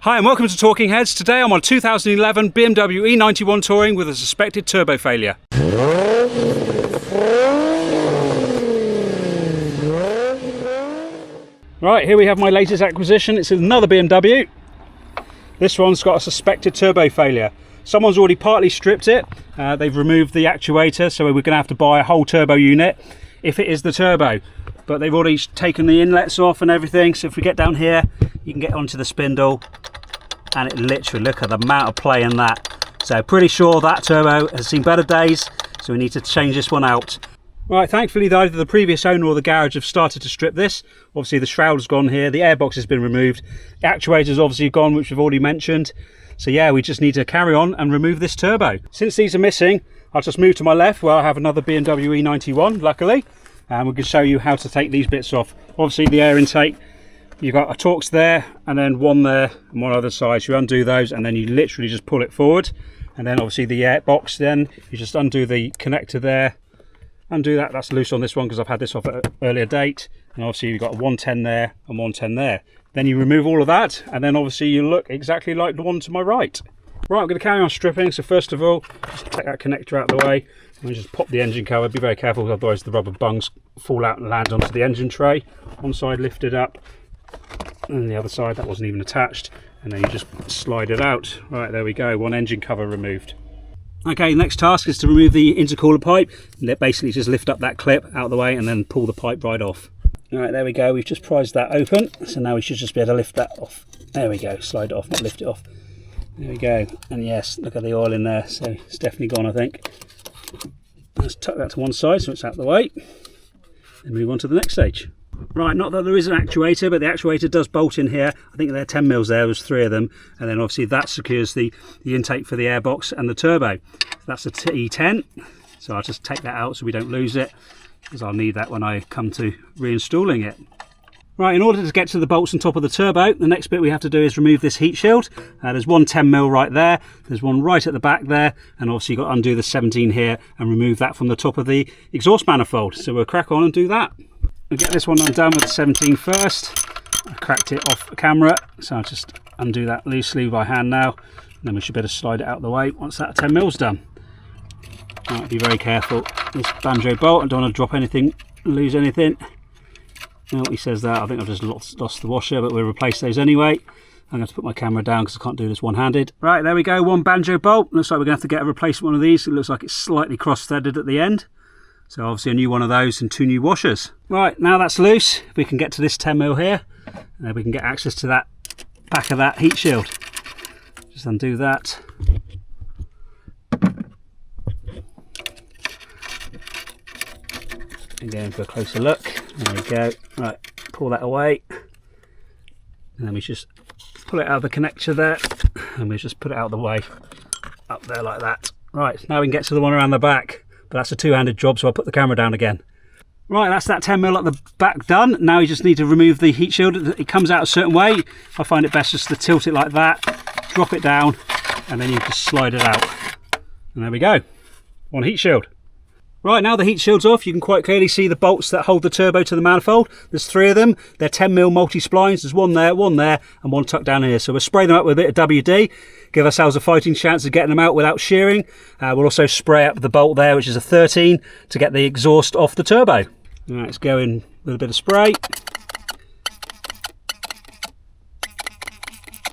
Hi and welcome to Talking Heads. Today I'm on 2011 BMW E91 Touring with a suspected turbo failure. Right, here we have my latest acquisition. It's another BMW. This one's got a suspected turbo failure. Someone's already partly stripped it. They've removed the actuator, so we're going to have to buy a whole turbo unit if it is the turbo. But they've already taken the inlets off and everything, so if we get down here you can get onto the spindle and it literally, look at the amount of play in that. So pretty sure that turbo has seen better days, so we need to change this one out. Right, thankfully either the previous owner or the garage have started to strip this. Obviously the shroud's gone here, the airbox has been removed, the actuator's obviously gone, which we've already mentioned. So yeah, we just need to carry on and remove this turbo. Since these are missing, I'll just move to my left where I have another BMW E91, luckily. And we can show you how to take these bits off. Obviously the air intake, you've got a Torx there and then one there and one other side. So you undo those and then you literally just pull it forward. And then obviously the air box, then you just undo the connector there. Undo that, that's loose on this one because I've had this off at an earlier date. And obviously you've got a 110 there and 110 there. Then you remove all of that and then obviously you look exactly like the one to my right. Right, I'm going to carry on stripping. So first of all, just take that connector out of the way and just pop the engine cover. Be very careful, otherwise the rubber bungs fall out and land onto the engine tray. One side lifted up and the other side that wasn't even attached, and then you just slide it out. Right, there we go, one engine cover removed. Okay, next task is to remove the intercooler pipe. Basically just lift up that clip out of the way and then pull the pipe right off. All right, there we go, we've just prised that open, so now we should just be able to lift that off. There we go, slide it off, not lift it off. There we go, and yes, look at the oil in there, so it's definitely gone, I think. Let's tuck that to one side so it's out of the way and move on to the next stage. Right, not that there is an actuator, but the actuator does bolt in here. I think there are 10 mils there, there's 3 of them, and then obviously that secures the intake for the airbox and the turbo. That's a E10, so I'll just take that out so we don't lose it, because I'll need that when I come to reinstalling it. Right, in order to get to the bolts on top of the turbo, the next bit we have to do is remove this heat shield. There's one 10 mil right there, there's one right at the back there, and obviously you've got to undo the 17 here and remove that from the top of the exhaust manifold. So we'll crack on and do that. We'll get this one undone with the 17 first. I cracked it off camera, so I'll just undo that loosely by hand now, and then we should better slide it out of the way once that 10 mil's done. Right, be very careful. This banjo bolt, I don't want to drop anything, lose anything. Oh, he says that. I think I've just lost the washer, but we'll replace those anyway. I'm going to put my camera down because I can't do this one-handed. Right, there we go, one banjo bolt. Looks like we're going to have to get a replacement one of these. It looks like it's slightly cross-threaded at the end. So obviously a new one of those and 2 new washers. Right, now that's loose, we can get to this 10 mil here. And then we can get access to that back of that heat shield. Just undo that. Again for a closer look. There we go. Right, pull that away. And then we just pull it out of the connector there. And we just put it out of the way. Up there like that. Right, now we can get to the one around the back. But that's a two-handed job, so I'll put the camera down again. Right, that's that 10 mil at the back done. Now you just need to remove the heat shield. It comes out a certain way. I find it best just to tilt it like that, drop it down, and then you just slide it out. And there we go, one heat shield. Right, now the heat shield's off, you can quite clearly see the bolts that hold the turbo to the manifold. There's 3 of them. They're 10 mil multi-splines. There's one there, and one tucked down here. So we'll spray them up with a bit of WD, give ourselves a fighting chance of getting them out without shearing. We'll also spray up the bolt there, which is a 13, to get the exhaust off the turbo. All right, let's go in with a bit of spray.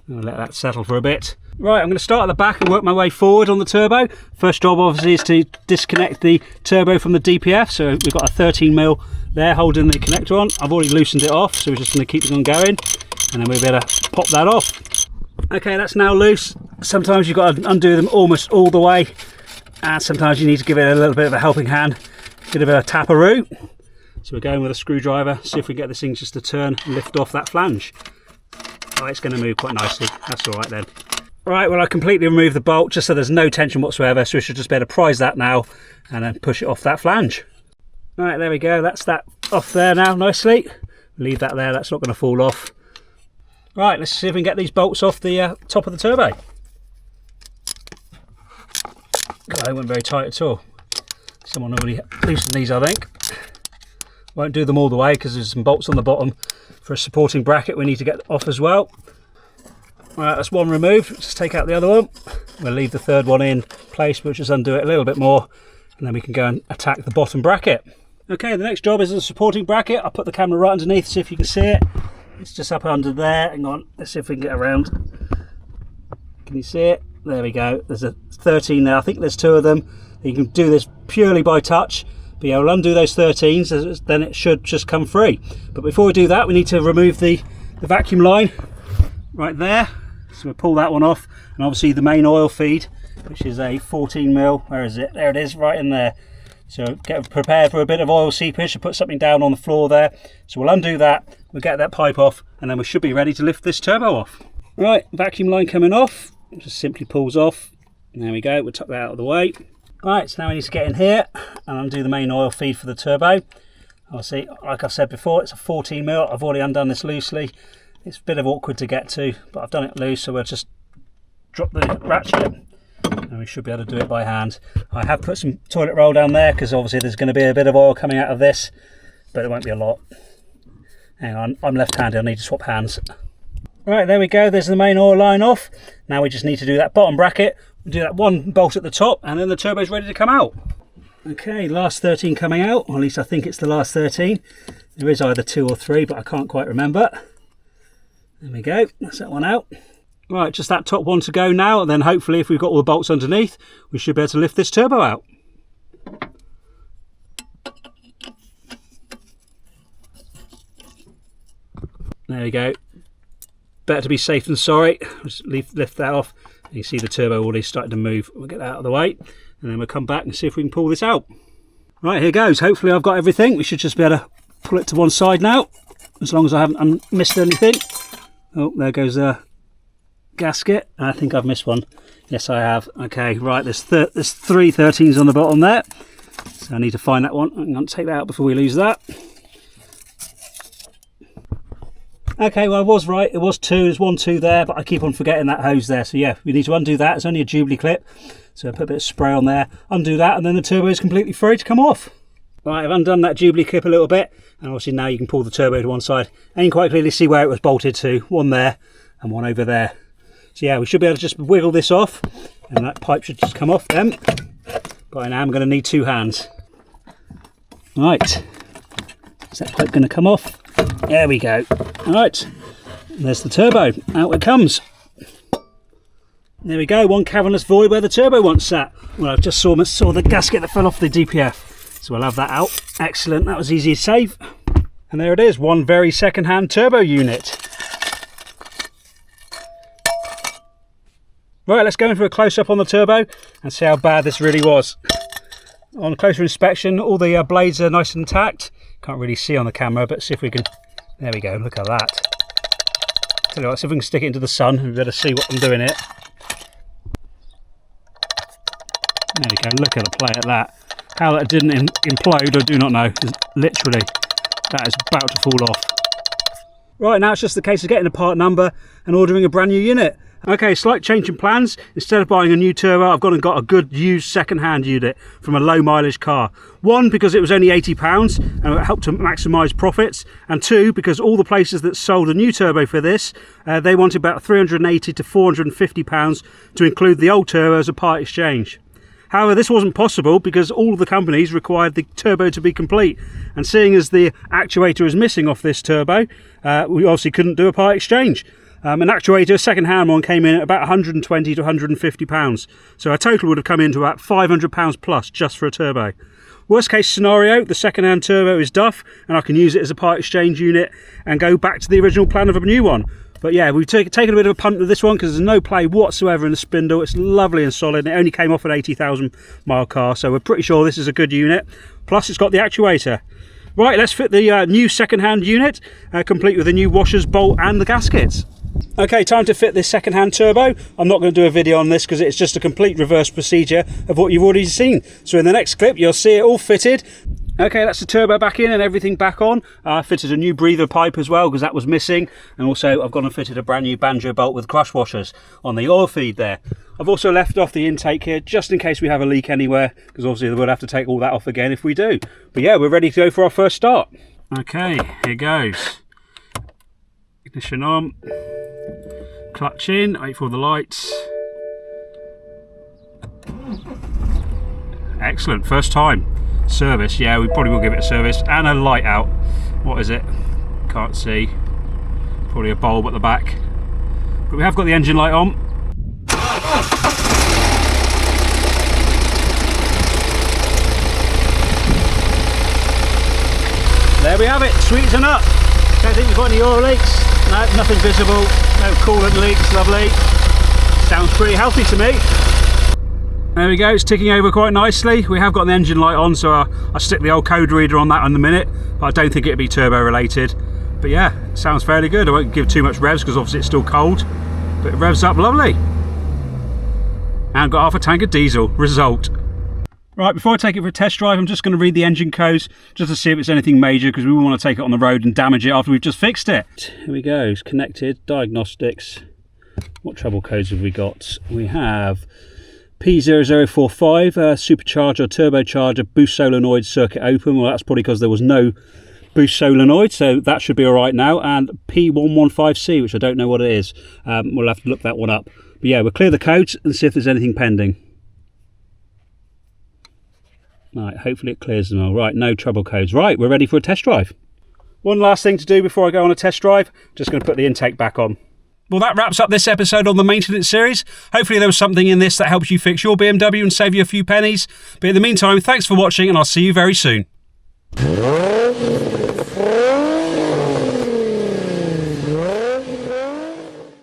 I'll let that settle for a bit. Right, I'm going to start at the back and work my way forward on the turbo. First job obviously is to disconnect the turbo from the DPF. So we've got a 13 mil there holding the connector on. I've already loosened it off, so we're just going to keep it on going, and then we'll be able to pop that off. Okay, that's now loose. Sometimes you've got to undo them almost all the way, and sometimes you need to give it a little bit of a helping hand, bit of a taparoo. So we're going with a screwdriver, see if we get this thing just to turn and lift off that flange. Oh, it's going to move quite nicely. That's all right then. Right, well I completely removed the bolt just so there's no tension whatsoever, so we should just be able to prise that now and then push it off that flange. Right, there we go, that's that off there now nicely. Leave that there, that's not going to fall off. Right, let's see if we can get these bolts off the top of the turbo. God, they weren't very tight at all. Someone already loosened these, I think. Won't do them all the way because there's some bolts on the bottom for a supporting bracket we need to get off as well. Right, that's one removed. Let's just take out the other one. We'll leave the third one in place. We'll just undo it a little bit more, and then we can go and attack the bottom bracket. Okay, the next job is the supporting bracket. I'll put the camera right underneath, see if you can see it. It's just up under there. Hang on, let's see if we can get around. Can you see it? There we go. There's a 13 there. I think there's 2 of them. You can do this purely by touch. But yeah, we'll undo those 13s, then it should just come free. But before we do that, we need to remove the vacuum line right there. So we'll pull that one off, and obviously the main oil feed, which is a 14mm. Where is it? There it is, right in there. So get prepared for a bit of oil seepage. I'll put something down on the floor there. So we'll undo that, we'll get that pipe off, and then we should be ready to lift this turbo off. Right, vacuum line coming off. It just simply pulls off. There we go, we'll tuck that out of the way. Right, so now we need to get in here and undo the main oil feed for the turbo. Obviously, like I've said before, it's a 14mm. I've already undone this loosely. It's a bit of awkward to get to, but I've done it loose, so we'll just drop the ratchet and we should be able to do it by hand. I have put some toilet roll down there because obviously there's going to be a bit of oil coming out of this, but it won't be a lot. Hang on, I'm left-handed, I need to swap hands. Right, there we go, there's the main oil line off. Now we just need to do that bottom bracket. We'll do that one bolt at the top, and then the turbo's ready to come out. Okay, last 13 coming out, or at least I think it's the last 13. There is either 2 or 3, but I can't quite remember. There we go, that's that one out. Right, just that top one to go now, and then hopefully if we've got all the bolts underneath, we should be able to lift this turbo out. There we go. Better to be safe than sorry. Just lift that off. You see the turbo already starting to move. We'll get that out of the way, and then we'll come back and see if we can pull this out. Right, here goes. Hopefully I've got everything. We should just be able to pull it to one side now, as long as I haven't missed anything. Oh, there goes the gasket. I think I've missed one. Yes, I have. Okay, right, there's 3 13s on the bottom there, so I need to find that one. I'm going to take that out before we lose that. Okay, well I was right, it was 2, there's 1 2 there, but I keep on forgetting that hose there, so yeah, we need to undo that. It's only a Jubilee clip, so I put a bit of spray on there, undo that, and then the turbo is completely free to come off. Right, I've undone that Jubilee clip a little bit, and obviously now you can pull the turbo to one side, and you can quite clearly see where it was bolted to, one there, and one over there. So yeah, we should be able to just wiggle this off, and that pipe should just come off then. But now I'm going to need 2 hands. Right, is that pipe going to come off? There we go. Alright, there's the turbo, out it comes. There we go, one cavernous void where the turbo once sat. Well, I just saw the gasket that fell off the DPF, so we'll have that out. Excellent, that was easy to save. And there it is, one very second-hand turbo unit. Right, let's go in for a close-up on the turbo and see how bad this really was. On closer inspection, all the blades are nice and intact. Can't really see on the camera, but see if we can. There we go, look at that. Tell you what, see if we can stick it into the sun and be able to see what I'm doing here. There we go, look at the play at that. How that didn't implode, I do not know. Literally, that is about to fall off. Right, now it's just the case of getting a part number and ordering a brand new unit. Okay, slight change in plans. Instead of buying a new turbo, I've gone and got a good used second-hand unit from a low mileage car. 1, because it was only £80 and it helped to maximise profits, and 2, because all the places that sold a new turbo for this, they wanted about £380 to £450 to include the old turbo as a part exchange. However, this wasn't possible because all of the companies required the turbo to be complete, and seeing as the actuator is missing off this turbo, we obviously couldn't do a part exchange. An actuator, a second-hand one, came in at about £120 to £150. So our total would have come into about £500 plus just for a turbo. Worst case scenario, the second-hand turbo is duff and I can use it as a part exchange unit and go back to the original plan of a new one. But yeah, we've taken a bit of a punt with this one because there's no play whatsoever in the spindle. It's lovely and solid, and it only came off an 80,000 mile car, so we're pretty sure this is a good unit. Plus it's got the actuator. Right, let's fit the new second-hand unit, complete with the new washers, bolt and the gaskets. Okay, time to fit this second-hand turbo. I'm not going to do a video on this because it's just a complete reverse procedure of what you've already seen. So in the next clip, you'll see it all fitted. Okay, that's the turbo back in and everything back on. I fitted a new breather pipe as well because that was missing. And also I've gone and fitted a brand new banjo bolt with crush washers on the oil feed there. I've also left off the intake here just in case we have a leak anywhere, because obviously we'll have to take all that off again if we do. But yeah, we're ready to go for our first start. Okay, here goes. Ignition on. Clutch in, wait for the lights. Excellent, first time. Service, yeah, we probably will give it a service. And a light out. What is it? Can't see. Probably a bulb at the back. But we have got the engine light on. There we have it, sweeten up. Don't think we've got any oil leaks. No, nothing visible. No coolant leaks, lovely. Sounds pretty healthy to me. There we go, it's ticking over quite nicely. We have got the engine light on, so I'll stick the old code reader on that in a minute. But I don't think it'll be turbo related. But yeah, it sounds fairly good. I won't give too much revs because obviously it's still cold. But it revs up lovely. And got half a tank of diesel, result. Right, before I take it for a test drive, I'm just going to read the engine codes just to see if it's anything major, because we wouldn't want to take it on the road and damage it after we've just fixed it. Here we go, it's connected, diagnostics. What trouble codes have we got? We have P0045, supercharger, turbocharger, boost solenoid circuit open. Well, that's probably because there was no boost solenoid, so that should be all right now. And P115C, which I don't know what it is. We'll have to look that one up. But yeah, we'll clear the codes and see if there's anything pending. Right, hopefully it clears them all. Right, no trouble codes. Right, we're ready for a test drive. One last thing to do before I go on a test drive. Just going to put the intake back on. Well, that wraps up this episode on the maintenance series. Hopefully there was something in this that helps you fix your BMW and save you a few pennies. But in the meantime, thanks for watching and I'll see you very soon.